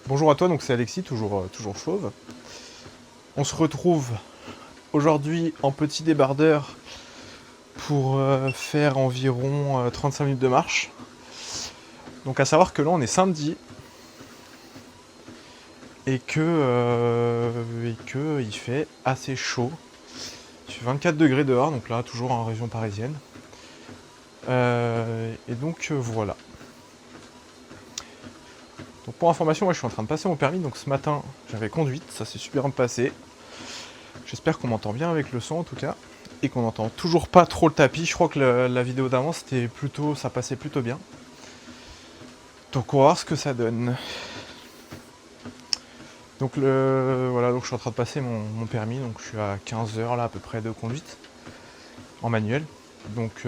Bonjour à toi, donc c'est Alexis, toujours chauve. On se retrouve aujourd'hui en petit débardeur pour faire environ 35 minutes de marche. Donc à savoir que là on est samedi et que il fait assez chaud. Il fait 24 degrés dehors, donc là toujours en région parisienne. Voilà. Donc pour information, moi je suis en train de passer mon permis, donc ce matin j'avais conduite, ça s'est super bien passé. J'espère qu'on m'entend bien avec le son en tout cas. Et qu'on n'entend toujours pas trop le tapis. Je crois que la vidéo d'avant ça passait plutôt bien. Donc on va voir ce que ça donne. Donc voilà, donc je suis en train de passer mon permis, donc je suis à 15 heures là à peu près de conduite en manuel. Donc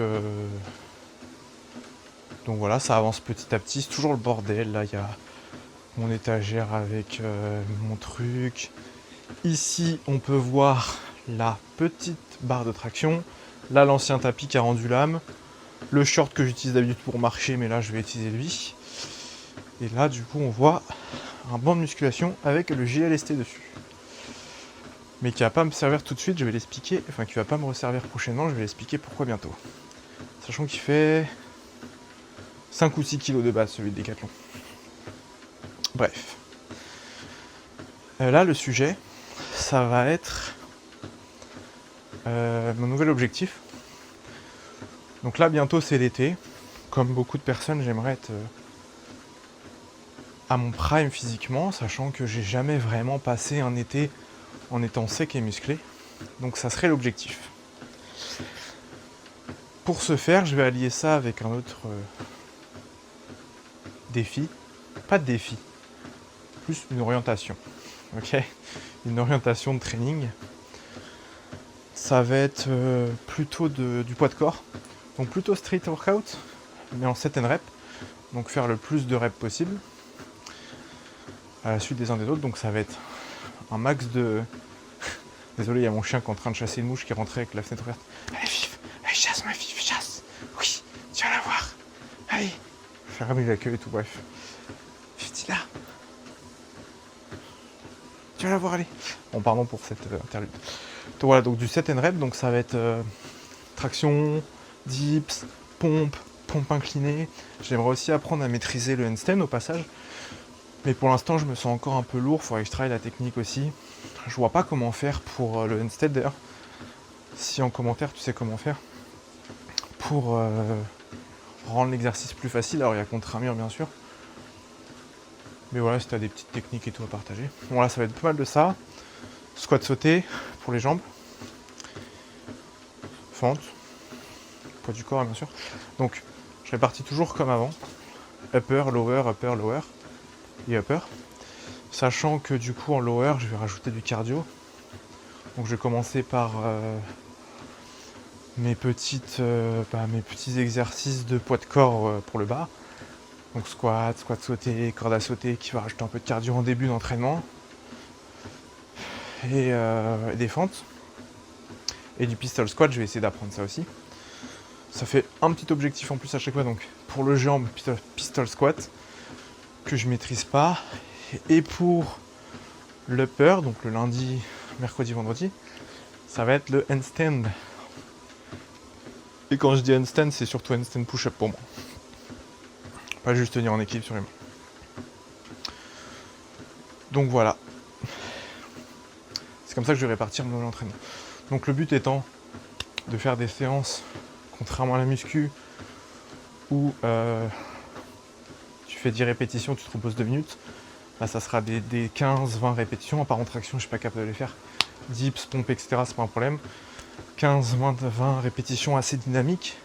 voilà, ça avance petit à petit, c'est toujours le bordel. Là il y a mon étagère avec mon truc. Ici on peut voir la petite barre de traction. Là l'ancien tapis qui a rendu l'âme. Le short que j'utilise d'habitude pour marcher, mais là je vais utiliser lui. Et là du coup on voit un banc de musculation avec le JLST dessus. Mais qui va pas me servir tout de suite, je vais l'expliquer, enfin qui va pas me resservir prochainement, je vais l'expliquer pourquoi bientôt. Sachant qu'il fait 5 ou 6 kilos de base celui de Decathlon. Bref. Là le sujet, ça va être mon nouvel objectif. Donc là bientôt c'est l'été. Comme beaucoup de personnes, j'aimerais être à mon prime physiquement, sachant que j'ai jamais vraiment passé un été en étant sec et musclé. Donc ça serait l'objectif. Pour ce faire, je vais allier ça avec un autre défi. Pas de défi, plus une orientation. Ok, une orientation de training. Ça va être plutôt du poids de corps. Donc plutôt street workout, mais en set and rep. Donc faire le plus de reps possible. À la suite des uns des autres. Donc ça va être un max de... Désolé, il y a mon chien qui est en train de chasser une mouche qui est rentrée avec la fenêtre ouverte. Allez, Fif, allez, chasse ma Fif, chasse. Oui, tu vas la voir. Allez. Faire ramener la queue et tout, bref. Fif, dis là. Tu vas la voir, allez. Bon, pardon pour cette interlude. Donc voilà, donc du set and rep, donc ça va être traction, dips, pompe inclinée. J'aimerais aussi apprendre à maîtriser le handstand au passage. Mais pour l'instant, je me sens encore un peu lourd, il faudrait que je travaille la technique aussi. Je vois pas comment faire pour le handstand d'ailleurs. Si en commentaire tu sais comment faire pour rendre l'exercice plus facile. Alors il y a contre un mur bien sûr. Mais voilà, si tu as des petites techniques et tout à partager. Bon là ça va être pas mal de ça. Squat sauté pour les jambes. Fente. Poids du corps bien sûr. Donc je répartis toujours comme avant. Upper, lower et upper. Sachant que du coup en lower je vais rajouter du cardio. Donc je vais commencer par mes petits exercices de poids de corps pour le bas. Donc squat sauté, corde à sauter qui va rajouter un peu de cardio en début d'entraînement. Et des fentes. Et du pistol squat, je vais essayer d'apprendre ça aussi. Ça fait un petit objectif en plus à chaque fois. Donc pour le jambe, pistol squat, que je maîtrise pas. Et pour l'upper, donc le lundi, mercredi, vendredi, ça va être le handstand. Et quand je dis handstand, c'est surtout handstand push-up pour moi. Pas juste tenir en équilibre sur les mains. Donc voilà. C'est comme ça que je vais répartir mon entraînement. Donc le but étant de faire des séances, contrairement à la muscu, où tu fais 10 répétitions, tu te reposes 2 minutes. Là ça sera des 15-20 répétitions, par traction je suis pas capable de les faire. Dips, pompe, etc. c'est pas un problème. 15-20 répétitions assez dynamiques,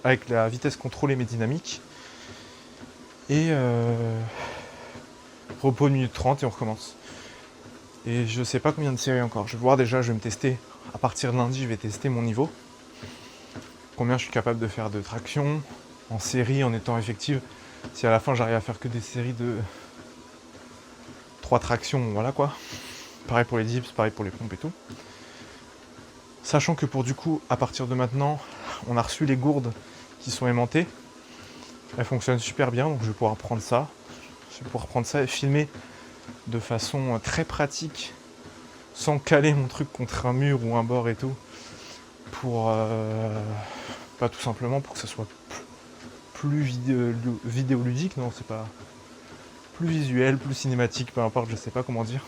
avec la vitesse contrôlée mais dynamique. Et repos 1 minute 30 et on recommence. Et je sais pas combien de séries encore. Je vais voir déjà, je vais me tester. À partir de lundi, je vais tester mon niveau. Combien je suis capable de faire de traction en série en étant effective. Si à la fin j'arrive à faire que des séries de 3 tractions, voilà quoi. Pareil pour les dips, pareil pour les pompes et tout. Sachant que pour du coup, à partir de maintenant, on a reçu les gourdes qui sont aimantées. Elles fonctionnent super bien, donc je vais pouvoir prendre ça. Je vais pouvoir prendre ça et filmer de façon très pratique, sans caler mon truc contre un mur ou un bord et tout, pour pas tout simplement pour que ça soit plus vidéoludique, non, c'est pas plus visuel, plus cinématique, peu importe, je sais pas comment dire.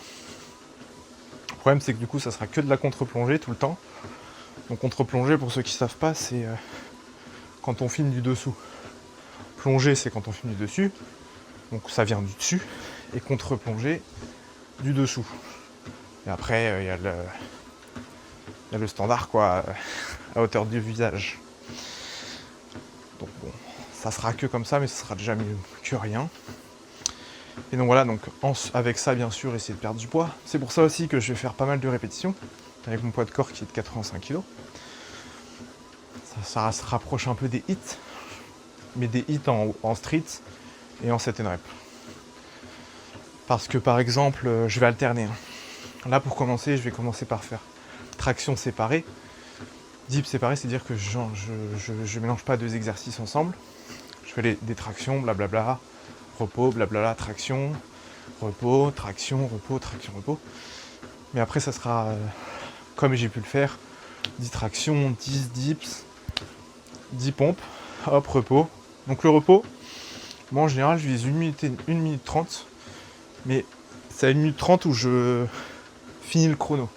Le problème c'est que du coup ça sera que de la contre-plongée tout le temps. Donc contre-plongée, pour ceux qui savent pas, c'est quand on filme du dessous. Plongée, c'est quand on filme du dessus, donc ça vient du dessus, et contre-plongée du dessous. Et après, il y a le standard, quoi, à hauteur du visage. Donc bon, ça sera que comme ça, mais ce sera déjà mieux que rien. Et donc voilà, donc avec ça, bien sûr, essayer de perdre du poids. C'est pour ça aussi que je vais faire pas mal de répétitions, avec mon poids de corps qui est de 85 kg. Ça se rapproche un peu des hits, mais des hits en street et en set and rep. Parce que par exemple, je vais alterner. Là pour commencer, je vais commencer par faire traction séparée. Dips séparée, c'est-à-dire que je mélange pas deux exercices ensemble. Je fais des tractions, blablabla, repos, blablabla, traction, repos, traction, repos, traction, repos. Mais après ça sera, comme j'ai pu le faire, 10 tractions, 10 dips, 10 pompes, hop, repos. Donc le repos, moi en général je vise 1 minute 30, mais c'est à 1 minute 30 où je finis le chrono.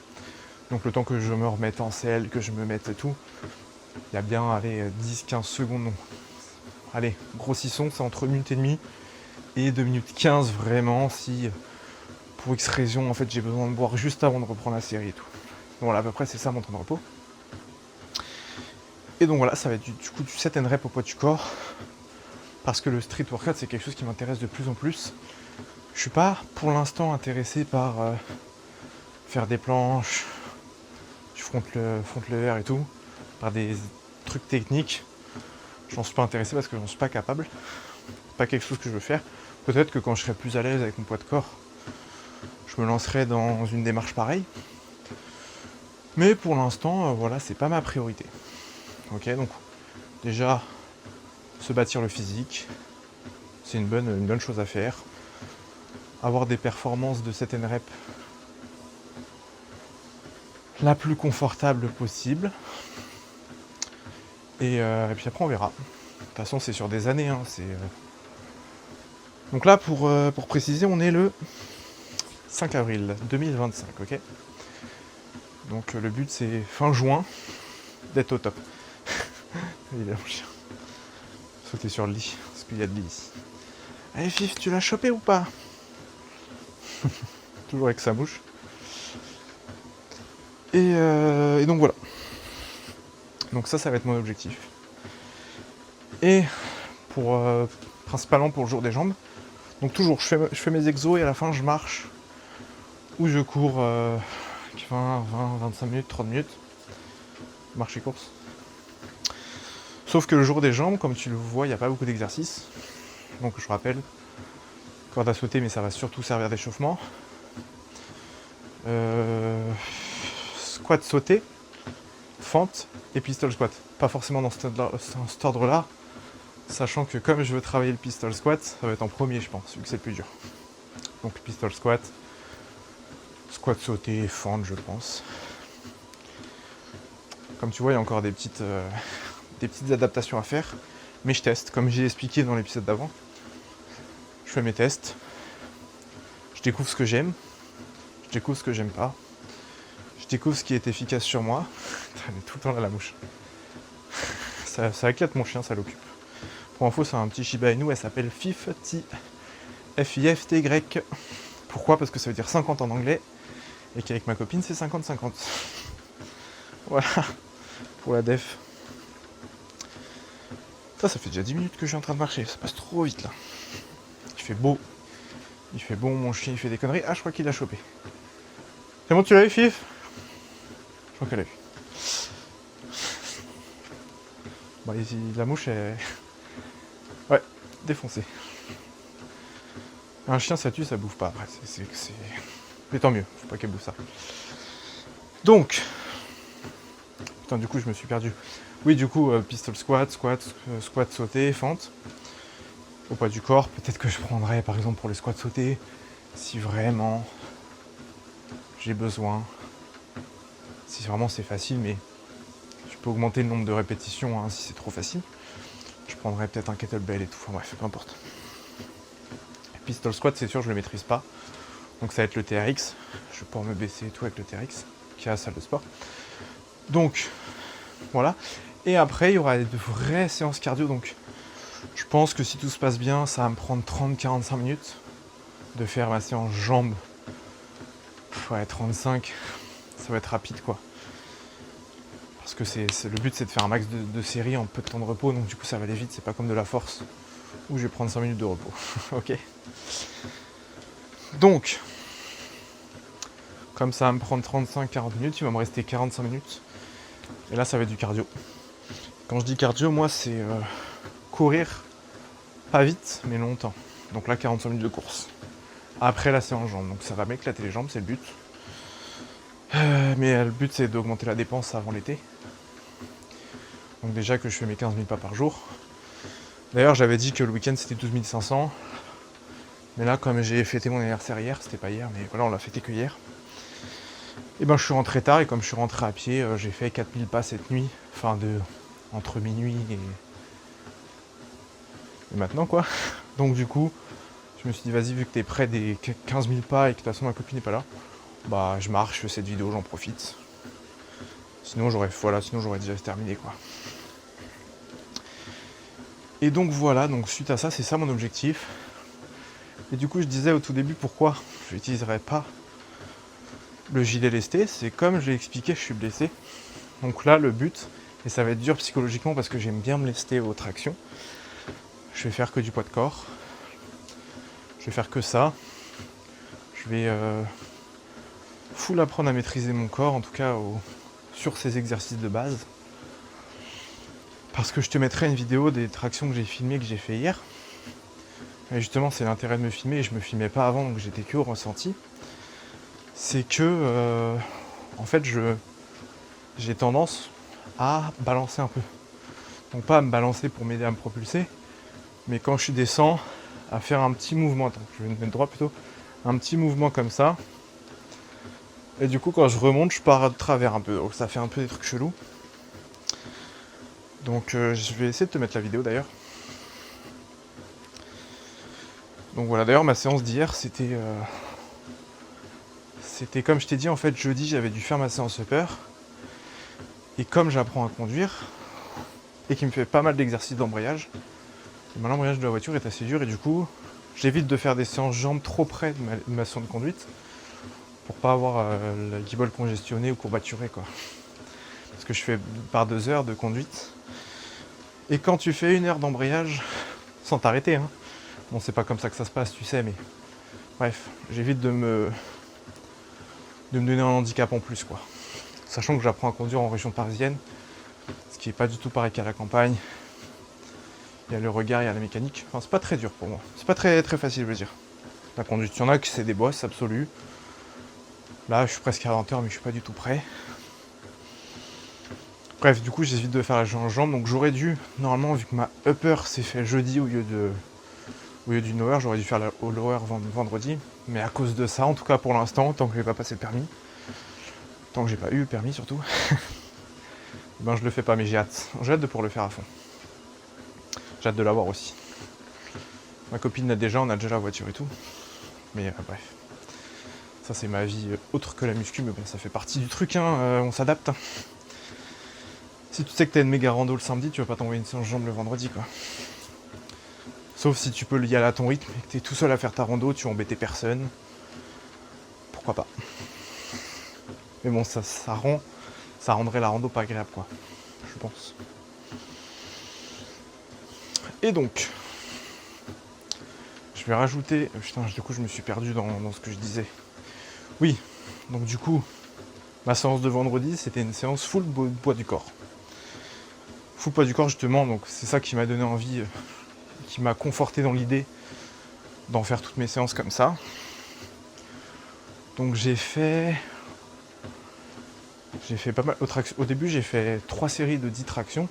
Donc le temps que je me remette en selle, que je me mette et tout, il y a bien, allez, 10-15 secondes. Non. Allez, grossissons, c'est entre 1 minute et demie et 2 minutes 15 vraiment, si pour X raison, en fait, j'ai besoin de boire juste avant de reprendre la série et tout. Donc voilà, à peu près c'est ça mon temps de repos. Et donc voilà, ça va être du coup du set and rep au poids du corps, parce que le street workout c'est quelque chose qui m'intéresse de plus en plus. Je suis pas pour l'instant intéressé par faire des planches, du front lever et tout, par des trucs techniques. J'en suis pas intéressé parce que j'en suis pas capable. C'est pas quelque chose que je veux faire. Peut-être que quand je serai plus à l'aise avec mon poids de corps, je me lancerai dans une démarche pareille. Mais pour l'instant, voilà, c'est pas ma priorité. Ok, donc déjà, se bâtir le physique, c'est une bonne chose à faire. Avoir des performances de set and rep la plus confortable possible. Et puis après on verra. De toute façon c'est sur des années. Hein, Donc là pour préciser on est le 5 avril 2025, ok. Donc le but c'est fin juin d'être au top. Il est mon chien. Sauter sur le lit, parce qu'il y a de lit ici. Allez Fif, tu l'as chopé ou pas? Toujours avec sa bouche. Et donc voilà. Donc ça va être mon objectif. Et pour principalement pour le jour des jambes. Donc toujours, je fais mes exos et à la fin je marche ou je cours 20, 25 minutes, 30 minutes. Marche et course. Sauf que le jour des jambes, comme tu le vois, il n'y a pas beaucoup d'exercices. Donc je rappelle, corde à sauter, mais ça va surtout servir d'échauffement. Squat sauté, fente et pistol squat. Pas forcément dans cet ordre-là, sachant que comme je veux travailler le pistol squat, ça va être en premier, je pense, vu que c'est le plus dur. Donc pistol squat, squat sauté, fente, je pense. Comme tu vois, il y a encore des petites adaptations à faire, mais je teste, comme j'ai expliqué dans l'épisode d'avant. Je fais mes tests, je découvre ce que j'aime, je découvre ce que j'aime pas, je découvre ce qui est efficace sur moi. Elle est tout le temps là la mouche. Ça éclate mon chien, ça l'occupe. Pour info, c'est un petit Shiba Inu, elle s'appelle Fifty, F-I-F-T-Y. Pourquoi? Parce que ça veut dire 50 en anglais, et qu'avec ma copine c'est 50-50. Voilà, pour la def. Ça fait déjà 10 minutes que je suis en train de marcher, ça passe trop vite là. Il fait beau, mon chien il fait des conneries. Ah, je crois qu'il a chopé. C'est bon, tu l'as eu, Fif? Je crois qu'elle a eu. Bon, ici, la mouche est... Ouais, défoncée. Un chien, ça tue, ça bouffe pas. Après, c'est... Mais tant mieux, faut pas qu'elle bouffe ça. Donc... Putain, du coup, je me suis perdu. Oui, du coup, pistol squat, squat sauté, fente. au poids du corps. Peut-être que je prendrais par exemple pour les squats sautés, si vraiment j'ai besoin. Si vraiment c'est facile, mais je peux augmenter le nombre de répétitions hein, si c'est trop facile. Je prendrais peut-être un kettlebell et tout, enfin bref, peu importe. Pistol squat, c'est sûr, je le maîtrise pas. Donc ça va être le TRX. Je vais pouvoir me baisser et tout avec le TRX, qui est à la salle de sport. Donc, voilà. Et après, il y aura de vraies séances cardio. Donc, je pense que si tout se passe bien, ça va me prendre 30-45 minutes de faire ma séance jambes. Ouais, 35, ça va être rapide, quoi. Parce que le but, c'est de faire un max de séries en peu de temps de repos. Donc, du coup, ça va aller vite. C'est pas comme de la force où je vais prendre 5 minutes de repos. Ok. Donc, comme ça va me prendre 35-40 minutes, il va me rester 45 minutes. Et là, ça va être du cardio. Quand je dis cardio, moi, c'est courir, pas vite, mais longtemps. Donc là, 45 minutes de course. Après la séance jambes. Donc ça va m'éclater les jambes, c'est le but. Mais le but, c'est d'augmenter la dépense avant l'été. Donc déjà que je fais mes 15 000 pas par jour. D'ailleurs, j'avais dit que le week-end, c'était 12 500. Mais là, comme j'ai fêté mon anniversaire hier, c'était pas hier, mais voilà, on l'a fêté que hier. Et ben, je suis rentré tard, et comme je suis rentré à pied, j'ai fait 4000 pas cette nuit. Enfin, entre minuit et maintenant, quoi. Donc du coup, je me suis dit, vas-y, vu que t'es près des 15 000 pas et que de toute façon ma copine n'est pas là, bah je marche, je fais cette vidéo, j'en profite. Sinon j'aurais déjà terminé, quoi. Et donc voilà, donc suite à ça, c'est ça mon objectif. Et du coup, je disais au tout début pourquoi je n'utiliserais pas le gilet lesté. C'est comme je l'ai expliqué, je suis blessé. Donc là, le but, et ça va être dur psychologiquement parce que j'aime bien me lester aux tractions, je vais faire que du poids de corps. Je vais faire que ça. Je vais full apprendre à maîtriser mon corps, en tout cas sur ces exercices de base. Parce que je te mettrai une vidéo des tractions que j'ai filmées, que j'ai fait hier. Et justement, c'est l'intérêt de me filmer, et je me filmais pas avant, donc j'étais que au ressenti. C'est que, en fait, j'ai tendance à balancer un peu. Donc pas à me balancer pour m'aider à me propulser, mais quand je descends, à faire un petit mouvement. Attends, je vais me mettre droit plutôt. Un petit mouvement comme ça. Et du coup, quand je remonte, je pars de travers un peu. Donc ça fait un peu des trucs chelous. Donc je vais essayer de te mettre la vidéo d'ailleurs. Donc voilà, d'ailleurs ma séance d'hier, c'était comme je t'ai dit, en fait, jeudi, j'avais dû faire ma séance upper. Et comme j'apprends à conduire, et qu'il me fait pas mal d'exercices d'embrayage, l'embrayage de la voiture est assez dur, et du coup, j'évite de faire des séances jambes trop près de ma séance de conduite, pour pas avoir la guibole congestionnée ou courbaturée, quoi. Parce que je fais par 2 heures de conduite. Et quand tu fais 1 heure d'embrayage, sans t'arrêter, hein, bon, c'est pas comme ça que ça se passe, tu sais, mais bref, j'évite de me donner un handicap en plus, quoi. Sachant que j'apprends à conduire en région parisienne, ce qui est pas du tout pareil qu'à la campagne. Il y a le regard, il y a la mécanique. Enfin, c'est pas très dur pour moi. C'est pas très, très facile, je veux dire. La conduite, il y en a qui c'est des bosses absolues. Là, je suis presque à 20 heures, mais je suis pas du tout prêt. Bref, du coup, j'évite de faire la jambe. Donc, j'aurais dû, normalement, vu que ma upper s'est fait jeudi au lieu d'une lower, j'aurais dû faire la lower vendredi. Mais à cause de ça, en tout cas pour l'instant, tant que j'ai pas passé le permis, tant que j'ai pas eu le permis surtout, ben je le fais pas, mais j'ai hâte. J'ai hâte de pouvoir le faire à fond. J'ai hâte de l'avoir aussi. Ma copine l'a déjà, on a déjà la voiture et tout. Mais bref. Ça c'est ma vie autre que la muscu, mais bon, ça fait partie du truc, hein, on s'adapte. Hein. Si tu sais que t'as une méga rando le samedi, tu vas pas t'envoyer une séance jambe le vendredi, quoi. Sauf si tu peux y aller à ton rythme et que t'es tout seul à faire ta rando, tu vas embêter personne. Pourquoi pas. Mais bon, ça rendrait la rando pas agréable, quoi. Je pense. Et donc, je vais rajouter... Putain, du coup, je me suis perdu dans ce que je disais. Oui, donc du coup, ma séance de vendredi, c'était une séance full poids du corps. Full poids du corps, justement, donc c'est ça qui m'a donné envie, qui m'a conforté dans l'idée d'en faire toutes mes séances comme ça. Donc j'ai fait pas mal. Au début, j'ai fait 3 séries de 10 tractions.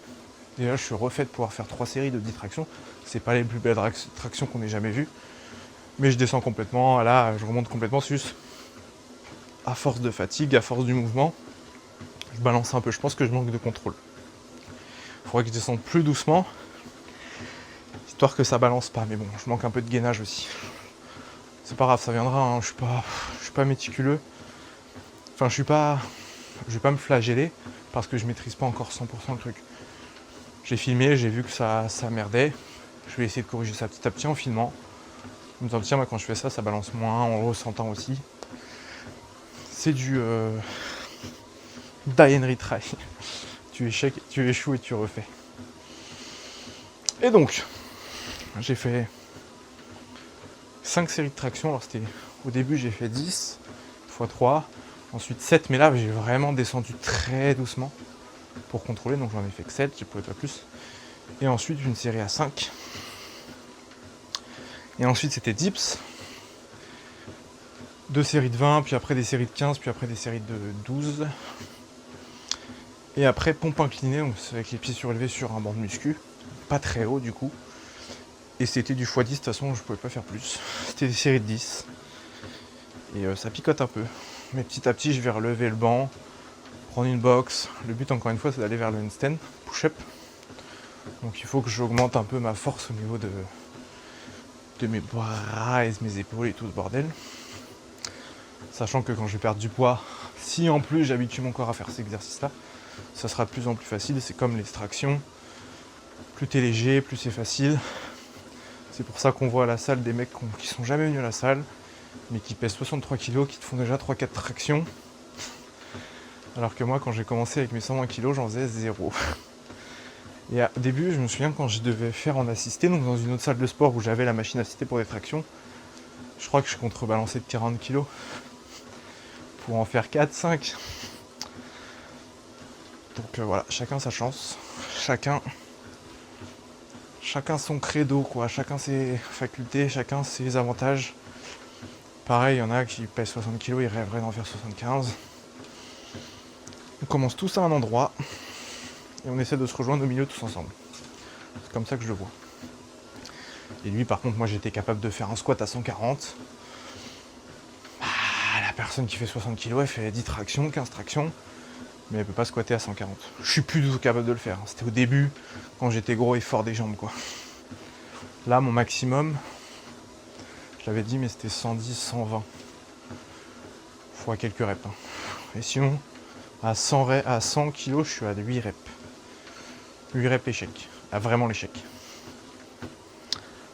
Et là, je suis refait de pouvoir faire 3 séries de 10 tractions. C'est pas les plus belles tractions qu'on ait jamais vues. Mais je descends complètement, là, je remonte complètement, c'est juste à force de fatigue, à force du mouvement, je balance un peu. Je pense que je manque de contrôle. Il faudrait que je descende plus doucement, histoire que ça balance pas. Mais bon, je manque un peu de gainage aussi. C'est pas grave, ça viendra, hein. Je suis pas méticuleux. Enfin, je vais pas me flageller parce que je maîtrise pas encore 100% le truc. J'ai filmé, j'ai vu que ça merdait. Je vais essayer de corriger ça petit à petit en filmant. En me disant, tiens, quand je fais ça, ça balance moins, en le ressentant aussi. C'est du die and retry. Tu échoues et tu refais. Et donc, j'ai fait 5 séries de traction. Alors au début, j'ai fait 10 x 3, ensuite 7, mais là, j'ai vraiment descendu très doucement pour contrôler, donc j'en ai fait que 7, je pouvais pas plus. Et ensuite, une série à 5. Et ensuite, c'était dips. 2 séries de 20, puis après des séries de 15, puis après des séries de 12. Et après, pompe inclinée, donc c'est avec les pieds surélevés sur un banc de muscu. Pas très haut du coup. Et c'était du x10, de toute façon, je pouvais pas faire plus. C'était des séries de 10. Et ça picote un peu. Mais petit à petit, je vais relever le banc, prendre une box. Le but, encore une fois, c'est d'aller vers le handstand, push-up. Donc il faut que j'augmente un peu ma force au niveau de mes bras et mes épaules et tout ce bordel. Sachant que quand je vais perdre du poids, si en plus j'habitue mon corps à faire cet exercice-là, ça sera de plus en plus facile. C'est comme l'extraction. Plus t'es léger, plus c'est facile. C'est pour ça qu'on voit à la salle des mecs qui sont jamais venus à la salle, mais qui pèsent 63 kg, qui te font déjà 3-4 tractions. Alors que moi, quand j'ai commencé avec mes 120 kg, j'en faisais 0. Et au début, je me souviens quand je devais faire en assisté, donc dans une autre salle de sport où j'avais la machine assistée pour des tractions, je crois que je contrebalancé de 40 kg pour en faire 4-5. Donc voilà, chacun sa chance, chacun son credo, quoi, chacun ses facultés, chacun ses avantages. Pareil, il y en a qui pèsent 60 kg, ils rêveraient d'en faire 75. On commence tous à un endroit et on essaie de se rejoindre au milieu tous ensemble. C'est comme ça que je le vois. Et lui, par contre, moi j'étais capable de faire un squat à 140. La personne qui fait 60 kg, elle fait 10 tractions, 15 tractions, mais elle peut pas squatter à 140. Je suis plus du tout capable de le faire. C'était au début, quand j'étais gros et fort des jambes, quoi. Là, mon maximum, je l'avais dit, mais c'était 110, 120. Fois quelques reps. Hein. Et sinon, à 100 kg, je suis à 8 reps. 8 reps échec. À vraiment l'échec.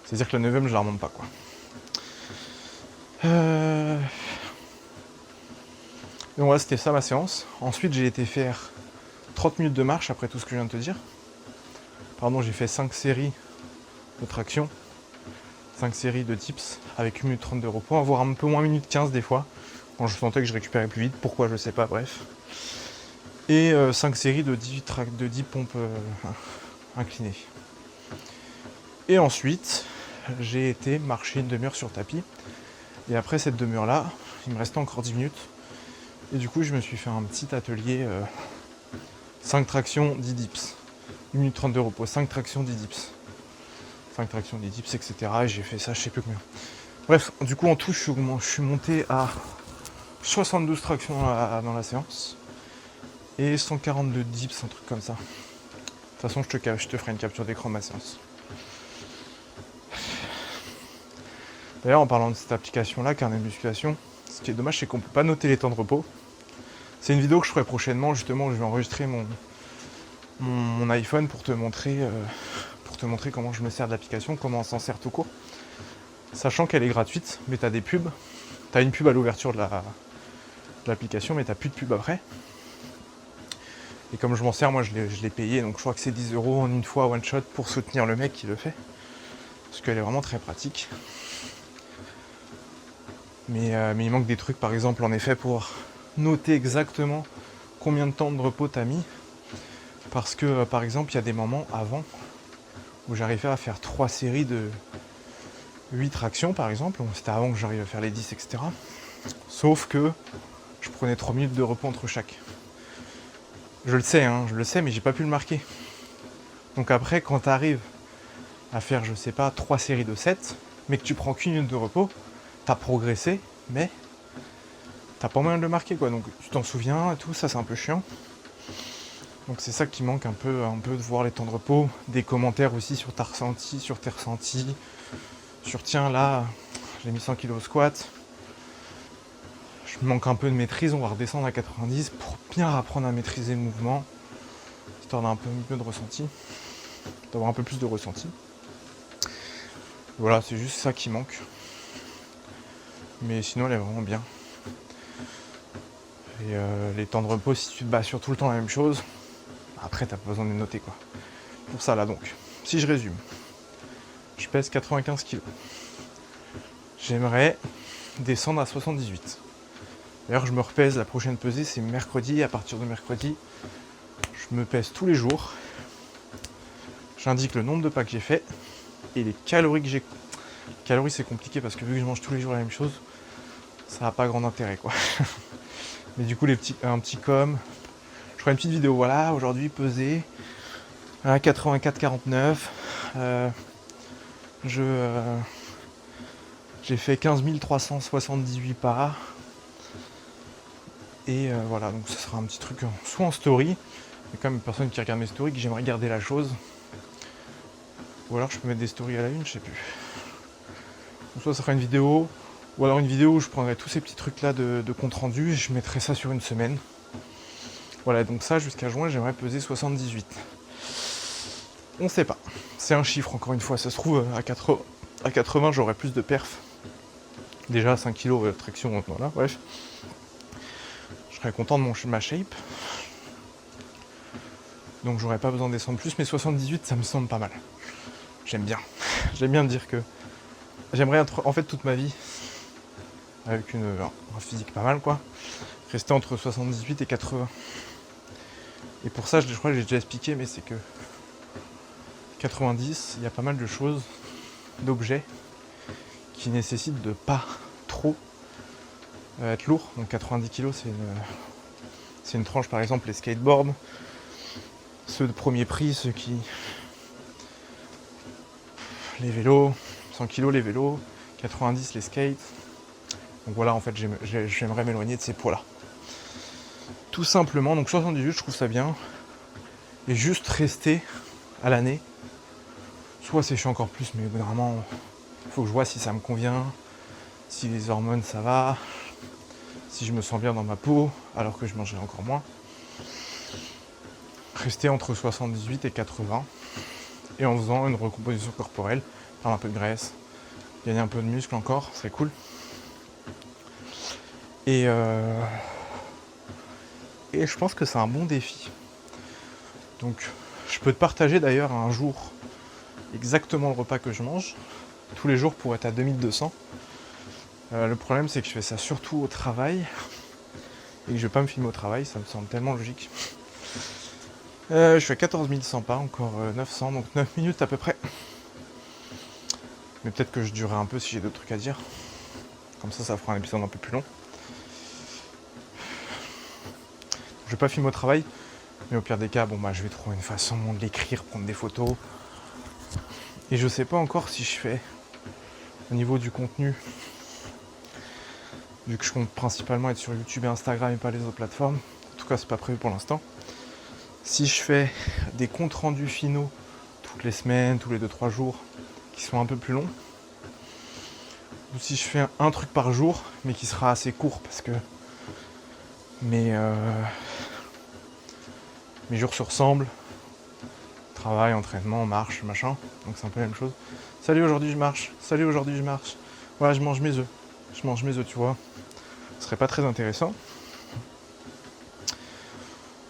C'est-à-dire que le 9ème, je la remonte pas, quoi. Donc voilà, c'était ça ma séance. Ensuite, j'ai été faire 30 minutes de marche après tout ce que je viens de te dire. Pardon, j'ai fait 5 séries de traction, 5 séries de dips avec 1 minute 30 de repos, voire un peu moins 1 minute 15 des fois, quand je sentais que je récupérais plus vite, pourquoi je sais pas, bref. Et 5 séries de 10 pompes inclinées. Et ensuite, j'ai été marcher une demi-heure sur tapis. Et après cette demi-heure-là, il me restait encore 10 minutes. Et du coup, je me suis fait un petit atelier 5 tractions, 10 dips. 1 minute 30 de repos, 5 tractions, 10 dips. 5 tractions, 10 dips, etc. Et j'ai fait ça, je sais plus combien. Bref, du coup, en tout, je suis monté à 72 tractions dans la séance. Et 142 dips, un truc comme ça. De toute façon, je te ferai une capture d'écran de ma séance. D'ailleurs, en parlant de cette application-là, carnet de musculation, ce qui est dommage, c'est qu'on ne peut pas noter les temps de repos. C'est une vidéo que je ferai prochainement, justement, où je vais enregistrer mon iPhone pour te montrer comment je me sers de l'application, comment on s'en sert tout court. Sachant qu'elle est gratuite, mais tu as des pubs. Tu as une pub à l'ouverture de l'application, mais tu n'as plus de pub après. Et comme je m'en sers, moi je l'ai payé, donc je crois que c'est 10 € en une fois, one shot, pour soutenir le mec qui le fait. Parce qu'elle est vraiment très pratique. Mais il manque des trucs, par exemple, en effet, pour noter exactement combien de temps de repos t'as mis. Parce que, par exemple, il y a des moments avant où j'arrivais à faire 3 séries de 8 tractions, par exemple. C'était avant que j'arrive à faire les 10, etc. Sauf que je prenais 3 minutes de repos entre chaque. Je le sais, mais j'ai pas pu le marquer. Donc après, quand tu arrives à faire, je sais pas, 3 séries de 7, mais que tu prends qu'une minute de repos, t'as progressé, mais t'as pas moyen de le marquer, quoi. Donc tu t'en souviens et tout, ça c'est un peu chiant. Donc c'est ça qui manque un peu de voir les temps de repos, des commentaires aussi sur ta ressenti, sur tes ressentis, sur tiens là, j'ai mis 100 kg au squat, je manque un peu de maîtrise, on va redescendre à 90 pour bien apprendre à maîtriser le mouvement, histoire d'un peu mieux de ressenti, d'avoir un peu plus de ressenti. Voilà, c'est juste ça qui manque. Mais sinon elle est vraiment bien. Et les temps de repos, si tu te bats sur tout le temps la même chose, après t'as pas besoin de les noter, quoi. Pour ça là donc, si je résume, je pèse 95 kg. J'aimerais descendre à 78. D'ailleurs je me repèse, la prochaine pesée c'est mercredi, et à partir de mercredi, je me pèse tous les jours. J'indique le nombre de pas que j'ai fait et les calories que j'ai. Calories c'est compliqué parce que vu que je mange tous les jours la même chose, ça n'a pas grand intérêt, quoi. Mais du coup un petit com. Je ferai une petite vidéo, voilà, aujourd'hui pesé à 84,49. J'ai fait 15 378 pas. Et voilà, donc ce sera un petit truc soit en story, il y a quand même une personne qui regarde mes stories, que j'aimerais garder la chose. Ou alors je peux mettre des stories à la une, je sais plus. Donc soit ça sera une vidéo, ou alors une vidéo où je prendrai tous ces petits trucs là de compte rendu et je mettrai ça sur une semaine. Voilà, donc ça jusqu'à juin j'aimerais peser 78. On sait pas. C'est un chiffre encore une fois, ça se trouve à 80 j'aurai plus de perf. Déjà 5 kg de traction, voilà, bref. Je serais content de ma shape. Donc j'aurais pas besoin de descendre plus, mais 78 ça me semble pas mal. J'aime bien. J'aime bien dire que j'aimerais être en fait toute ma vie avec un physique pas mal, quoi. Rester entre 78 et 80. Et pour ça je crois que j'ai déjà expliqué, mais c'est que 90, il y a pas mal de choses, d'objets qui nécessitent de pas trop être lourd. Donc 90 kg c'est une tranche, par exemple les skateboards, ceux de premier prix, les vélos, 100 kg les vélos, 90 les skates. Donc voilà, en fait j'aimerais m'éloigner de ces poids-là. Tout simplement, donc 78 je trouve ça bien. Et juste rester à l'année. Soit c'est chiant encore plus, mais vraiment il faut que je vois si ça me convient, si les hormones ça va, si je me sens bien dans ma peau, alors que je mangerai encore moins. Rester entre 78 et 80, et en faisant une recomposition corporelle, perdre un peu de graisse, gagner un peu de muscle encore, ce serait cool. Et je pense que c'est un bon défi. Donc je peux te partager d'ailleurs un jour exactement le repas que je mange, tous les jours pour être à 2200. Le problème c'est que je fais ça surtout au travail, et que je vais pas me filmer au travail, ça me semble tellement logique. Je suis à 14 100 pas, encore 900, donc 9 minutes à peu près. Mais peut-être que je durerai un peu si j'ai d'autres trucs à dire. Comme ça fera un épisode un peu plus long. Je vais pas filmer au travail, mais au pire des cas, je vais trouver une façon de l'écrire, prendre des photos. Et je sais pas encore si je fais au niveau du contenu, vu que je compte principalement être sur YouTube et Instagram et pas les autres plateformes. En tout cas, c'est pas prévu pour l'instant. Si je fais des comptes rendus finaux toutes les semaines, tous les 2-3 jours, qui sont un peu plus longs, ou si je fais un truc par jour, mais qui sera assez court parce que mes jours se ressemblent. Travail, entraînement, marche, machin. Donc c'est un peu la même chose. Salut, aujourd'hui je marche. Salut, aujourd'hui je marche. Voilà, je mange mes œufs. Tu vois. Ce serait pas très intéressant.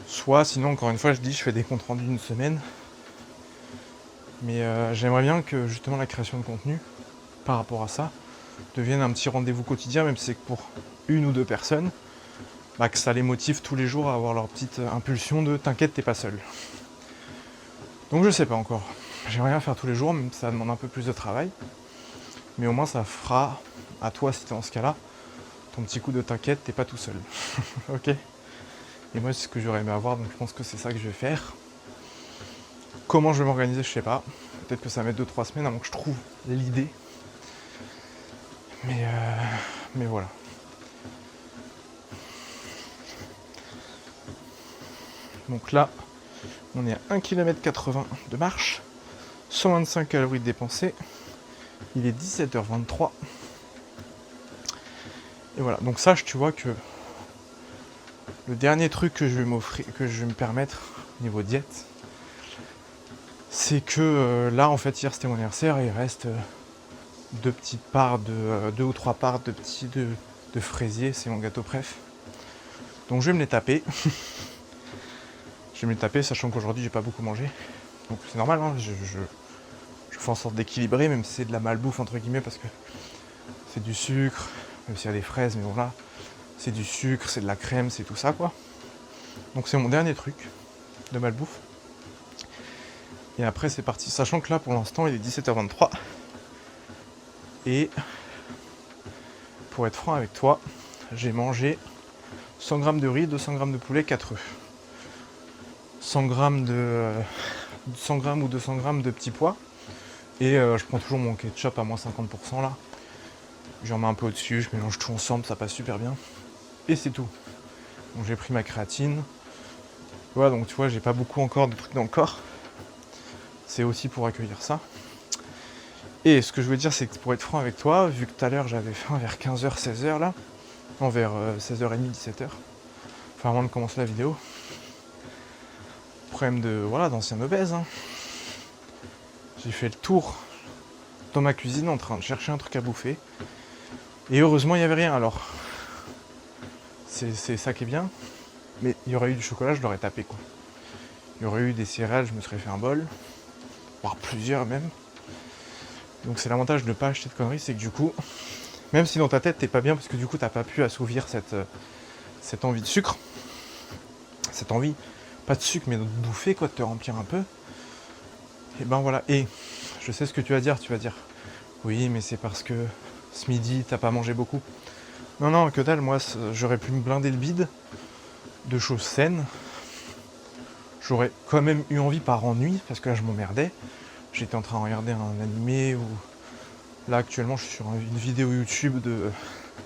Soit, sinon, encore une fois, je fais des comptes rendus d'une semaine. Mais j'aimerais bien que justement la création de contenu, par rapport à ça, devienne un petit rendez-vous quotidien, même si c'est que pour une ou deux personnes, que ça les motive tous les jours à avoir leur petite impulsion de t'inquiète, t'es pas seul. Donc je sais pas encore. J'aimerais bien faire tous les jours, même si ça demande un peu plus de travail. Mais au moins ça fera à toi, si t'es dans ce cas-là, ton petit coup de t'inquiète, t'es pas tout seul. Ok. Et moi c'est ce que j'aurais aimé avoir, donc je pense que c'est ça que je vais faire. Comment je vais m'organiser, je sais pas. Peut-être que ça va mettre 2-3 semaines avant que je trouve l'idée. Mais voilà. Donc là, on est à 1,80 km de marche, 125 calories dépensées. Il est 17h23. Et voilà, donc sache, tu vois, que le dernier truc que je vais m'offrir, que je vais me permettre niveau diète, c'est que là, en fait, hier c'était mon anniversaire et il reste deux ou trois parts de fraisier, c'est mon gâteau préf. Donc je vais me les taper. Je vais me les taper, sachant qu'aujourd'hui j'ai pas beaucoup mangé. Donc c'est normal, hein, je fais en sorte d'équilibrer, même si c'est de la malbouffe entre guillemets, parce que c'est du sucre, même s'il y a des fraises, mais voilà, c'est du sucre, c'est de la crème, c'est tout ça quoi. Donc c'est mon dernier truc de malbouffe. Et après c'est parti, sachant que là pour l'instant il est 17h23. Et pour être franc avec toi, j'ai mangé 100 g de riz, 200 g de poulet, 4 œufs. 100 g ou 200 g de petits pois. Et je prends toujours mon ketchup à moins 50% là. J'en mets un peu au-dessus, je mélange tout ensemble, ça passe super bien. Et c'est tout. Donc j'ai pris ma créatine. Voilà, donc tu vois, j'ai pas beaucoup encore de trucs dans le corps. C'est aussi pour accueillir ça. Et ce que je veux dire, c'est que pour être franc avec toi, vu que tout à l'heure j'avais faim vers 15h, 16h là, non, vers 16h30, 17h, enfin avant de commencer la vidéo, problème d'ancien obèse, hein. J'ai fait le tour dans ma cuisine en train de chercher un truc à bouffer. Et heureusement, il n'y avait rien. Alors, c'est ça qui est bien. Mais il y aurait eu du chocolat, je l'aurais tapé quoi. Il y aurait eu des céréales, je me serais fait un bol. Voire plusieurs même. Donc c'est l'avantage de ne pas acheter de conneries, c'est que du coup, même si dans ta tête t'es pas bien parce que du coup t'as pas pu assouvir cette envie de sucre, cette envie, pas de sucre mais de bouffer quoi, de te remplir un peu. Et ben voilà, et je sais ce que tu vas dire, oui mais c'est parce que ce midi t'as pas mangé beaucoup. Non, que dalle, moi j'aurais pu me blinder le bide de choses saines. J'aurais quand même eu envie par ennui, parce que là je m'emmerdais. J'étais en train de regarder un animé, ou là actuellement je suis sur une vidéo YouTube de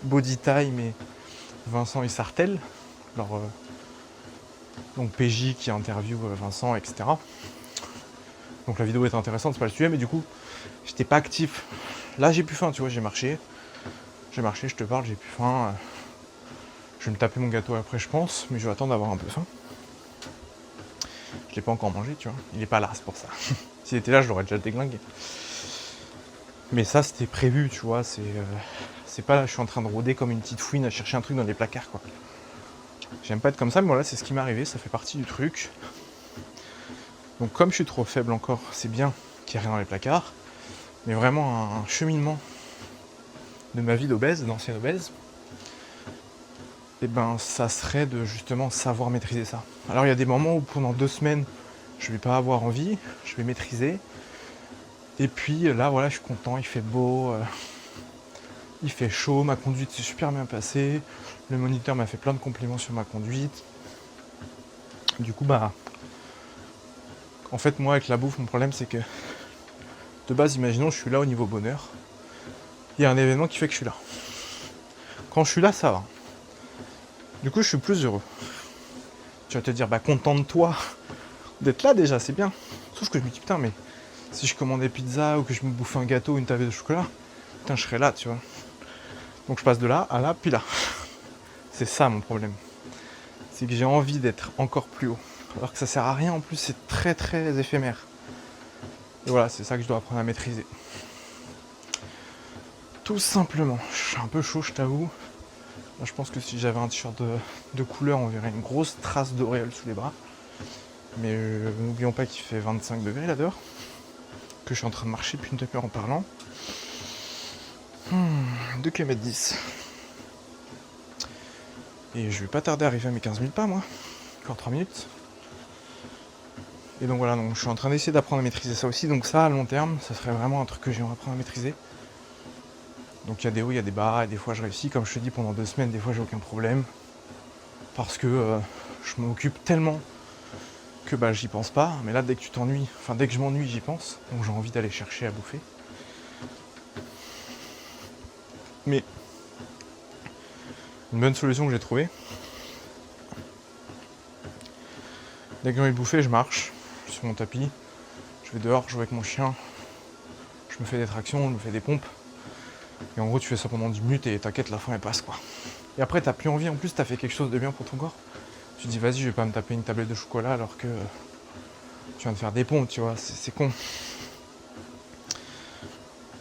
Body Time et Vincent et Sartel. Donc PJ qui interviewe Vincent, etc. Donc la vidéo est intéressante, c'est pas le sujet, mais du coup, j'étais pas actif. Là j'ai plus faim, tu vois, j'ai marché, je te parle, j'ai plus faim. Je vais me taper mon gâteau après, je pense, mais je vais attendre d'avoir un peu faim. Je l'ai pas encore mangé, tu vois. Il est pas là, c'est pour ça. S'il était là, je l'aurais déjà déglingué. Mais ça, c'était prévu, tu vois. C'est pas là, je suis en train de rôder comme une petite fouine à chercher un truc dans les placards, quoi. J'aime pas être comme ça, mais voilà, c'est ce qui m'est arrivé, ça fait partie du truc. Donc comme je suis trop faible encore, c'est bien qu'il n'y ait rien dans les placards. Mais vraiment un cheminement de ma vie d'obèse, d'ancien obèse, et ben ça serait de justement savoir maîtriser ça. Alors il y a des moments où pendant 2 semaines, je vais pas avoir envie, je vais maîtriser. Et puis là voilà, je suis content, il fait beau, il fait chaud, ma conduite s'est super bien passée, le moniteur m'a fait plein de compliments sur ma conduite. Du coup bah, en fait moi avec la bouffe, mon problème c'est que de base, imaginons je suis là au niveau bonheur, il y a un événement qui fait que je suis là. Quand je suis là, ça va. Du coup je suis plus heureux. Tu vas te dire, bah contente-toi d'être là déjà, c'est bien. Sauf que je me dis, putain, mais si je commandais pizza ou que je me bouffais un gâteau ou une tablette de chocolat, putain, je serais là, tu vois. Donc je passe de là à là, puis là. C'est ça mon problème. C'est que j'ai envie d'être encore plus haut. Alors que ça sert à rien, en plus, c'est très très éphémère. Et voilà, c'est ça que je dois apprendre à maîtriser. Tout simplement. Je suis un peu chaud, je t'avoue. Là, je pense que si j'avais un t-shirt de couleur, on verrait une grosse trace d'auréole sous les bras. Mais n'oublions pas qu'il fait 25 degrés là dehors. Que je suis en train de marcher depuis une demi-heure en parlant. 2 km 10. Et je vais pas tarder à arriver à mes 15 000 pas moi. Encore 3 minutes. Et donc voilà, donc je suis en train d'essayer d'apprendre à maîtriser ça aussi. Donc ça, à long terme, ça serait vraiment un truc que j'aimerais apprendre à maîtriser. Donc il y a des hauts, il y a des bas, et des fois je réussis. Comme je te dis, pendant 2 semaines, des fois j'ai aucun problème. Parce que je m'occupe tellement que bah j'y pense pas, mais là dès que tu t'ennuies, enfin dès que je m'ennuie j'y pense, donc j'ai envie d'aller chercher à bouffer. Mais une bonne solution que j'ai trouvée, dès que j'ai envie de bouffer, je marche sur mon tapis, je vais dehors, je joue avec mon chien, je me fais des tractions, je me fais des pompes, et en gros tu fais ça pendant 10 minutes et t'inquiète, la faim elle passe quoi. Et après t'as plus envie, en plus t'as fait quelque chose de bien pour ton corps, tu te dis vas-y je vais pas me taper une tablette de chocolat alors que tu viens de faire des pompes, tu vois, c'est con.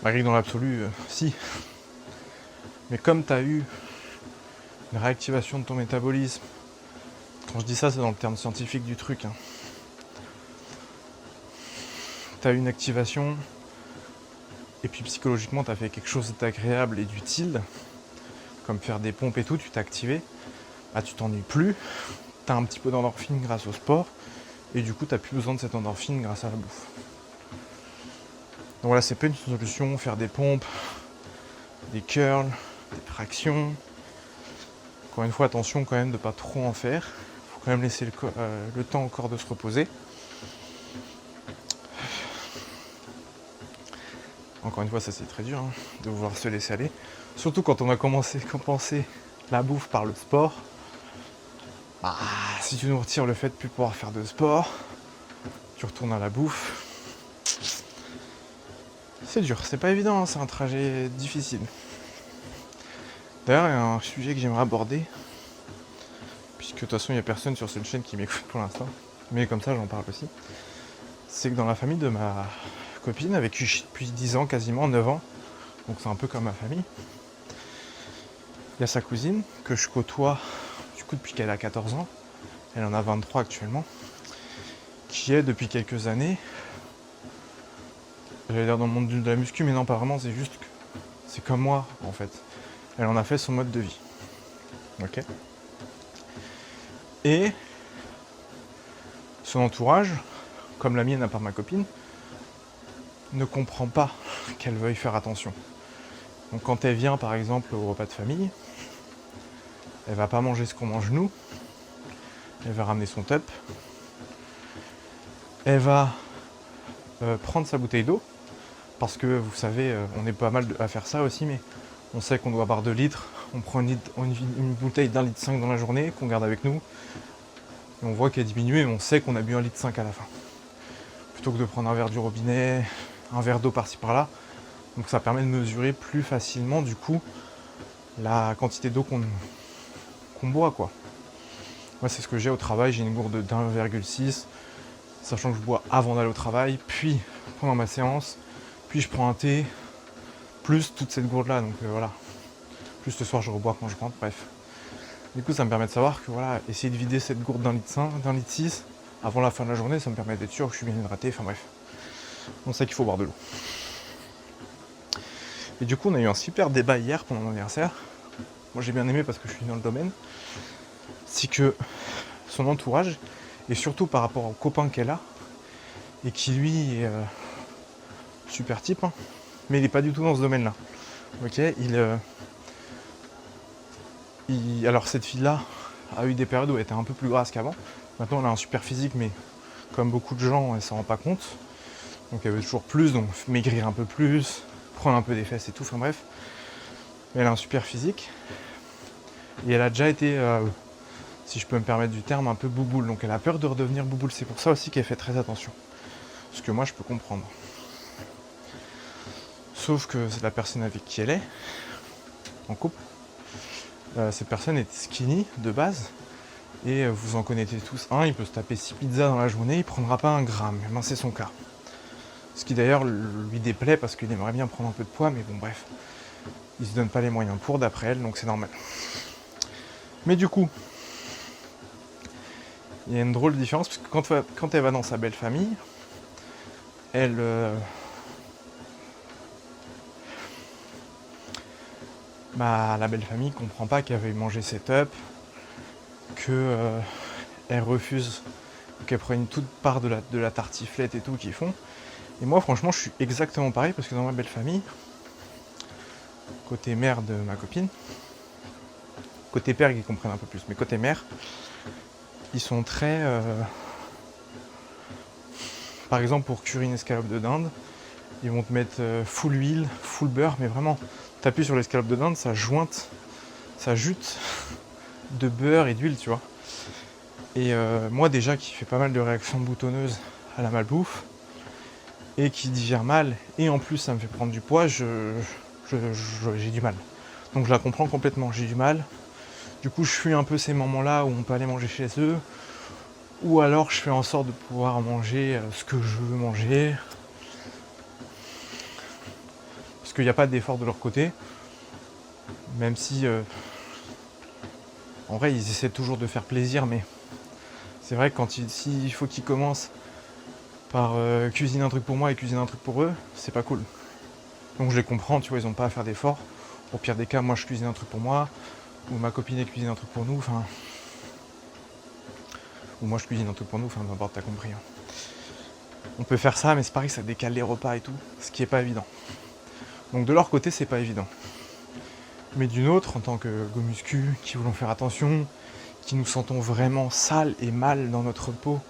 Malgré que dans l'absolu, si. Mais comme tu as eu une réactivation de ton métabolisme, quand je dis ça, c'est dans le terme scientifique du truc. Hein. Tu as eu une activation, et puis psychologiquement, tu as fait quelque chose d'agréable et d'utile, comme faire des pompes et tout, tu t'es activé, bah, tu t'ennuies plus, tu as un petit peu d'endorphine grâce au sport, et du coup, tu n'as plus besoin de cette endorphine grâce à la bouffe. Donc voilà, c'est pas une solution, faire des pompes, des curls, des tractions. Encore une fois, attention quand même de ne pas trop en faire. Il faut quand même laisser le temps au corps de se reposer. Encore une fois, ça c'est très dur hein, de vouloir se laisser aller. Surtout quand on a commencé à compenser la bouffe par le sport. Bah, si tu nous retires le fait de ne plus pouvoir faire de sport, tu retournes à la bouffe. C'est dur, c'est pas évident, hein, c'est un trajet difficile. D'ailleurs, il y a un sujet que j'aimerais aborder, puisque de toute façon, il n'y a personne sur cette chaîne qui m'écoute pour l'instant, mais comme ça, j'en parle aussi. C'est que dans la famille de ma copine, avec qui je suis depuis 10 ans, quasiment 9 ans, donc c'est un peu comme ma famille, il y a sa cousine, que je côtoie, du coup, depuis qu'elle a 14 ans, elle en a 23 actuellement, qui est, depuis quelques années, j'allais dire dans le monde de la muscu, mais non, pas vraiment, c'est juste que c'est comme moi, en fait. Elle en a fait son mode de vie. Ok. Et son entourage, comme la mienne à part ma copine, ne comprend pas qu'elle veuille faire attention. Donc quand elle vient par exemple au repas de famille, elle va pas manger ce qu'on mange nous, elle va ramener son top, elle va prendre sa bouteille d'eau, parce que vous savez, on est pas mal à faire ça aussi, mais on sait qu'on doit boire 2 litres, on prend une bouteille d'1,5 litre dans la journée, qu'on garde avec nous, et on voit qu'elle diminue et on sait qu'on a bu 1,5 litre à la fin. Plutôt que de prendre un verre du robinet, un verre d'eau par-ci par-là. Donc ça permet de mesurer plus facilement du coup la quantité d'eau qu'on boit quoi. Moi c'est ce que j'ai au travail, j'ai une gourde d'1,6, sachant que je bois avant d'aller au travail, puis pendant ma séance, puis je prends un thé, plus toute cette gourde là, donc voilà. Plus le soir je rebois quand je rentre, bref. Du coup ça me permet de savoir que voilà, essayer de vider cette gourde d'1,5 litre avant la fin de la journée, ça me permet d'être sûr que je suis bien hydraté, enfin bref. On sait qu'il faut boire de l'eau. Et du coup on a eu un super débat hier pendant mon anniversaire. Moi j'ai bien aimé parce que je suis dans le domaine. C'est que son entourage, et surtout par rapport au copain qu'elle a, et qui lui est super type, hein, mais il n'est pas du tout dans ce domaine-là. Ok, alors cette fille-là a eu des périodes où elle était un peu plus grasse qu'avant. Maintenant elle a un super physique, mais comme beaucoup de gens, elle s'en rend pas compte. Donc elle veut toujours plus, donc maigrir un peu plus, prendre un peu des fesses et tout, enfin bref. Mais elle a un super physique. Et elle a déjà été, si je peux me permettre du terme, un peu bouboule. Donc elle a peur de redevenir bouboule. C'est pour ça aussi qu'elle fait très attention. Ce que moi je peux comprendre. Sauf que c'est la personne avec qui elle est, en couple. Cette personne est skinny de base. Et vous en connaissez tous un, il peut se taper 6 pizzas dans la journée, il prendra pas un gramme. Ben, c'est son cas. Ce qui d'ailleurs lui déplaît parce qu'il aimerait bien prendre un peu de poids, mais bon bref. Il se donne pas les moyens pour d'après elle, donc c'est normal. Mais du coup, il y a une drôle de différence, parce que quand elle va dans sa belle famille, elle... la belle famille comprend pas qu'elle veuille manger ses top, que elle refuse qu'elle prenne une toute part de la tartiflette et tout qu'ils font. Et moi franchement je suis exactement pareil, parce que dans ma belle famille, côté mère de ma copine, côté père ils comprennent un peu plus, mais côté mère, ils sont très Par exemple, pour cuire une escalope de dinde, ils vont te mettre full huile, full beurre, mais vraiment, t'appuies sur l'escalope de dinde, ça jute de beurre et d'huile, tu vois. Et moi déjà qui fais pas mal de réactions boutonneuses à la malbouffe, et qui digère mal, et en plus ça me fait prendre du poids, j'ai du mal. Donc je la comprends complètement, j'ai du mal. Du coup je fuis un peu ces moments-là où on peut aller manger chez eux, ou alors je fais en sorte de pouvoir manger ce que je veux manger, parce qu'il n'y a pas d'effort de leur côté, même si en vrai ils essaient toujours de faire plaisir, mais c'est vrai que s'il faut qu'ils commencent par cuisiner un truc pour moi et cuisiner un truc pour eux, c'est pas cool. Donc je les comprends, tu vois, ils ont pas à faire d'efforts. Au pire des cas, moi je cuisine un truc pour moi, ou ma copine elle cuisine un truc pour nous, enfin... Ou moi je cuisine un truc pour nous, enfin peu importe, t'as compris. On peut faire ça, mais c'est pareil, ça décale les repas et tout, ce qui est pas évident. Donc de leur côté, c'est pas évident. Mais d'une autre, en tant que go-muscu, qui voulons faire attention, qui nous sentons vraiment sales et mal dans notre peau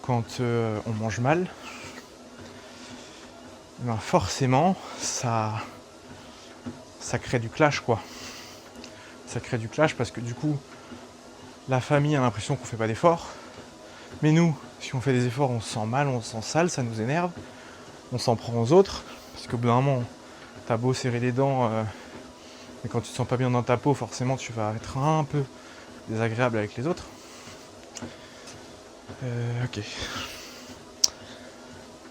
quand on mange mal, ben forcément, ça crée du clash, quoi. Ça crée du clash parce que du coup, la famille a l'impression qu'on fait pas d'efforts. Mais nous, si on fait des efforts, on se sent mal, on se sent sale, ça nous énerve. On s'en prend aux autres. Parce qu'au bout d'un moment, t'as beau serrer les dents, mais quand tu te sens pas bien dans ta peau, forcément tu vas être un peu désagréable avec les autres. Ok.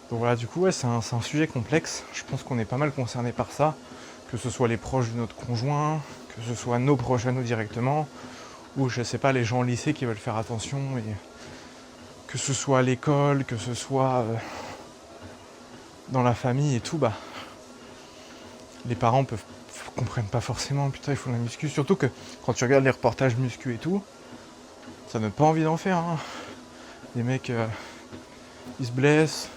Donc voilà, du coup, ouais, c'est un sujet complexe. Je pense qu'on est pas mal concerné par ça. Que ce soit les proches de notre conjoint, que ce soit nos proches à nous directement, ou je sais pas, les gens au lycée qui veulent faire attention, et que ce soit à l'école, que ce soit dans la famille et tout, bah les parents comprennent pas forcément, putain ils font la muscu, surtout que quand tu regardes les reportages muscu et tout, ça donne pas envie d'en faire, hein. Les mecs ils se blessent,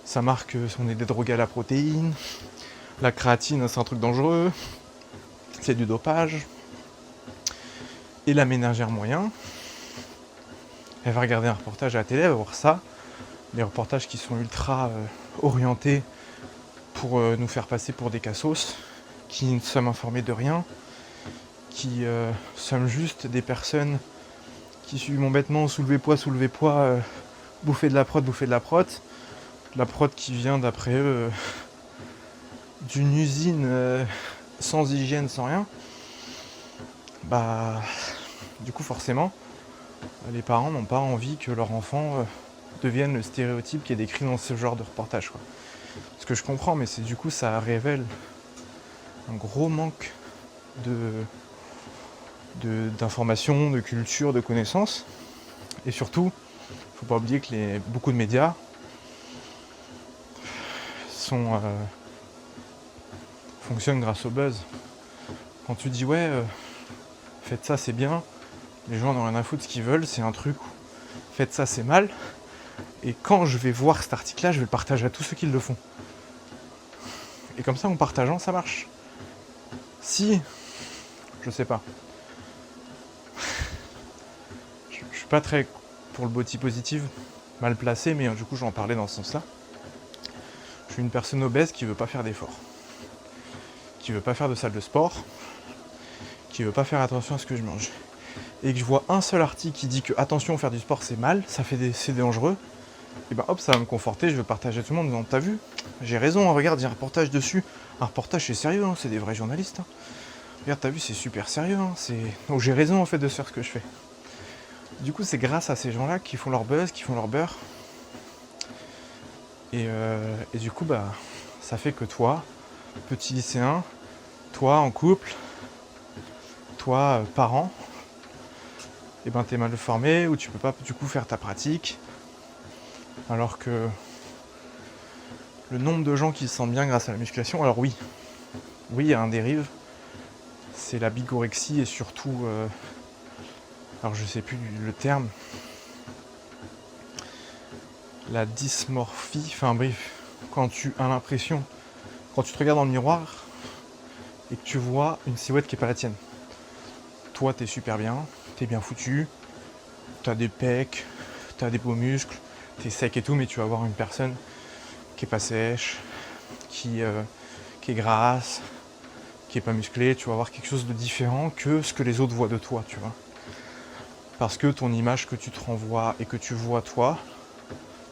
ça marque on est des drogués à la protéine, la créatine c'est un truc dangereux, c'est du dopage. Et la ménagère moyen, elle va regarder un reportage à la télé, elle va voir ça, les reportages qui sont ultra orientés pour nous faire passer pour des cassos, qui ne sommes informés de rien, qui sommes juste des personnes qui suivent bêtement soulever poids, bouffer de la prot, la prot qui vient d'après eux d'une usine sans hygiène, sans rien. Bah, du coup forcément, les parents n'ont pas envie que leur enfant devienne le stéréotype qui est décrit dans ce genre de reportage, quoi. Ce que je comprends, mais c'est du coup ça révèle un gros manque d'informations, de culture, de connaissances. Et surtout, faut pas oublier que beaucoup de médias fonctionnent grâce au buzz. Quand tu dis ouais, faites ça c'est bien, les gens n'ont rien à foutre, ce qu'ils veulent c'est un truc où faites ça c'est mal, et quand je vais voir cet article là, je vais le partager à tous ceux qui le font. Et comme ça en partageant ça marche. Si, je sais pas. Je suis pas très pour le body positive, mal placé, mais du coup j'en parlais dans ce sens-là. Je suis une personne obèse qui veut pas faire d'efforts, qui veut pas faire de salle de sport, qui veut pas faire attention à ce que je mange. Et que je vois un seul article qui dit que attention, faire du sport c'est mal, c'est dangereux, et ben hop, ça va me conforter, je veux partager à tout le monde en disant t'as vu, j'ai raison, regarde, il y a un reportage dessus. Un reportage c'est sérieux, hein, c'est des vrais journalistes. Hein. Regarde, t'as vu, c'est super sérieux, hein, donc j'ai raison en fait de faire ce que je fais. Du coup, c'est grâce à ces gens-là qui font leur buzz, qui font leur beurre. Et du coup, bah, ça fait que toi, petit lycéen, toi en couple, toi parent, et ben t'es mal formé ou tu peux pas du coup faire ta pratique. Alors que le nombre de gens qui se sentent bien grâce à la musculation, alors oui, il y a un dérive, c'est la bigorexie et surtout, alors je sais plus le terme, la dysmorphie, enfin bref, quand tu as l'impression, quand tu te regardes dans le miroir et que tu vois une silhouette qui est pas la tienne. Toi t'es super bien, t'es bien foutu, t'as des pecs, t'as des beaux muscles, t'es sec et tout, mais tu vas voir une personne qui est pas sèche, qui est grasse, qui est pas musclée, tu vas voir quelque chose de différent que ce que les autres voient de toi, tu vois. Parce que ton image que tu te renvoies et que tu vois toi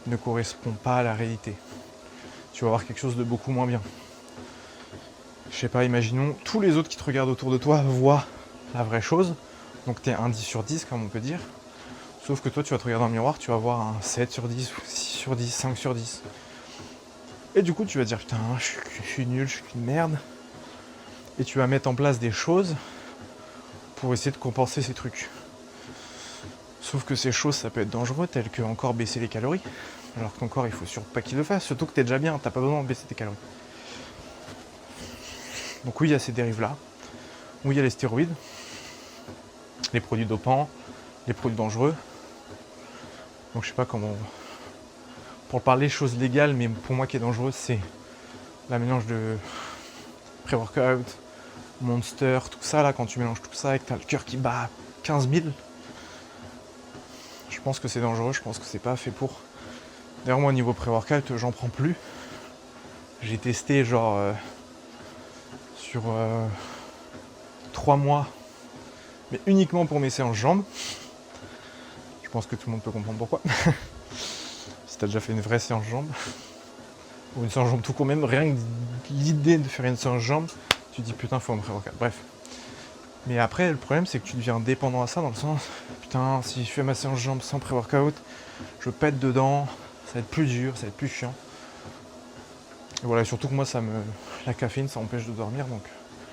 ne correspond pas à la réalité. Tu vas voir quelque chose de beaucoup moins bien. Je sais pas, imaginons, tous les autres qui te regardent autour de toi voient la vraie chose, donc t'es un 10 sur 10 comme on peut dire, sauf que toi tu vas te regarder dans le miroir, tu vas voir un 7 sur 10, 6 sur 10, 5 sur 10. Et du coup tu vas te dire putain, je suis nul, je suis une merde. Et tu vas mettre en place des choses pour essayer de compenser ces trucs. Sauf que ces choses ça peut être dangereux, telles que encore baisser les calories, alors que ton corps il faut surtout pas qu'il le fasse, surtout que t'es déjà bien, t'as pas besoin de baisser tes calories. Donc oui, il y a ces dérives-là. Oui, il y a les stéroïdes, les produits dopants, les produits dangereux. Donc je sais pas comment... Pour parler choses légales, mais pour moi qui est dangereuse, c'est la mélange de pré-workout, Monster, tout ça là, quand tu mélanges tout ça et que t'as le cœur qui bat à 15 000, je pense que c'est dangereux, je pense que c'est pas fait pour. D'ailleurs moi au niveau pré-workout, j'en prends plus. J'ai testé genre sur 3 mois, mais uniquement pour mes séances jambes. Je pense que tout le monde peut comprendre pourquoi. Si t'as déjà fait une vraie séance jambes, ou une séance jambes tout court, même rien que l'idée de faire une séance jambes, tu te dis putain faut un pré-workout. Bref. Mais après le problème c'est que tu deviens dépendant à ça dans le sens putain si je fais ma séance jambes sans pré-workout, je pète dedans, ça va être plus dur, ça va être plus chiant. Et voilà, surtout que moi la caféine ça m'empêche de dormir, donc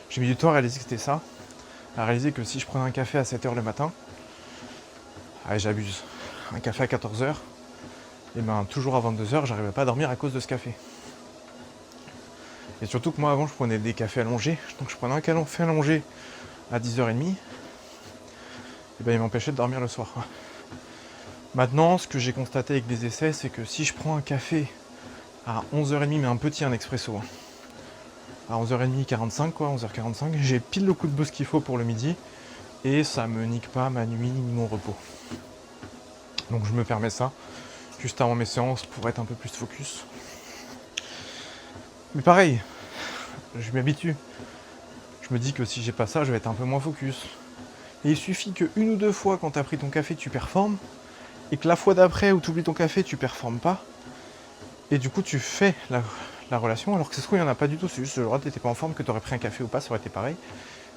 j'ai mis du temps à réaliser que c'était ça. À réaliser que si je prenais un café à 7h le matin, j'abuse. Un café à 14h, et ben toujours à 22h, j'arrivais pas à dormir à cause de ce café. Et surtout que moi avant je prenais des cafés allongés, donc je prenais un café allongé à 10h30, et ben il m'empêchait de dormir le soir. Maintenant, ce que j'ai constaté avec des essais, c'est que si je prends un café à 11h30, mais un petit, un expresso, à 11h30, 45 quoi, 11h45, j'ai pile le coup de boost qu'il faut pour le midi, et ça me nique pas ma nuit ni mon repos. Donc je me permets ça, juste avant mes séances, pour être un peu plus focus. Mais pareil, je m'habitue. Je me dis que si j'ai pas ça, je vais être un peu moins focus. Et il suffit que une ou deux fois, quand t'as pris ton café, tu performes, et que la fois d'après où tu oublies ton café, tu performes pas, et du coup tu fais la relation, alors que c'est ce qu'il n'y en a pas du tout, c'est juste le droit t'étais pas en forme, que t'aurais pris un café ou pas, ça aurait été pareil.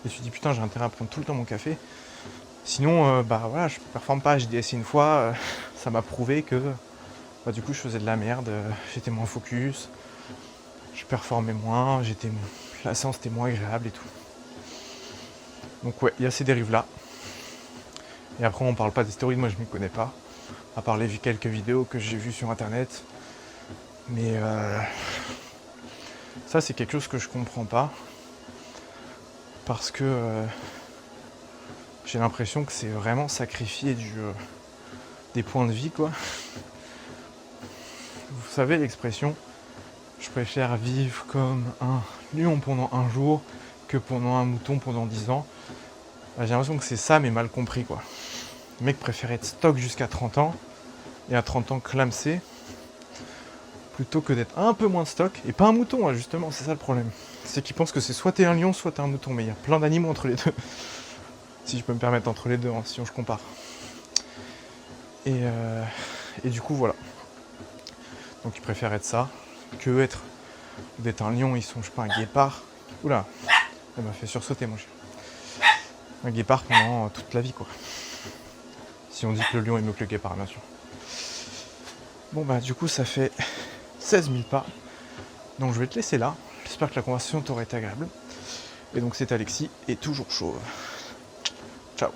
Et tu te dis putain j'ai intérêt à prendre tout le temps mon café. Sinon bah voilà, je performe pas, j'ai essayé une fois, ça m'a prouvé que bah, du coup je faisais de la merde, j'étais moins focus, je performais moins, la séance était moins agréable et tout. Donc ouais, il y a ces dérives là. Et après on parle pas des stéroïdes, moi je m'y connais pas, à part les quelques vidéos que j'ai vues sur internet. Mais ça c'est quelque chose que je comprends pas, parce que j'ai l'impression que c'est vraiment sacrifier des points de vie quoi. Vous savez l'expression je préfère vivre comme un lion pendant un jour que pendant un mouton pendant 10 ans. J'ai l'impression que c'est ça mais mal compris quoi. Le mec préfère être stock jusqu'à 30 ans et à 30 ans clamser plutôt que d'être un peu moins de stock, et pas un mouton, hein, justement, c'est ça le problème. C'est qu'ils pensent que c'est soit t'es un lion, soit t'es un mouton, mais il y a plein d'animaux entre les deux. Si je peux me permettre, entre les deux, hein, si je compare. Et du coup, voilà. Donc ils préfèrent être ça, que d'être un lion, ils sont, je sais pas, un guépard. Oula, ça m'a fait sursauter, mon chien. Un guépard pendant toute la vie, quoi. Si on dit que le lion est mieux que le guépard, bien sûr. Bon, bah, du coup, ça fait 16 000 pas. Donc je vais te laisser là. J'espère que la conversation t'aurait été agréable. Et donc c'est Alexis et toujours chauve. Ciao.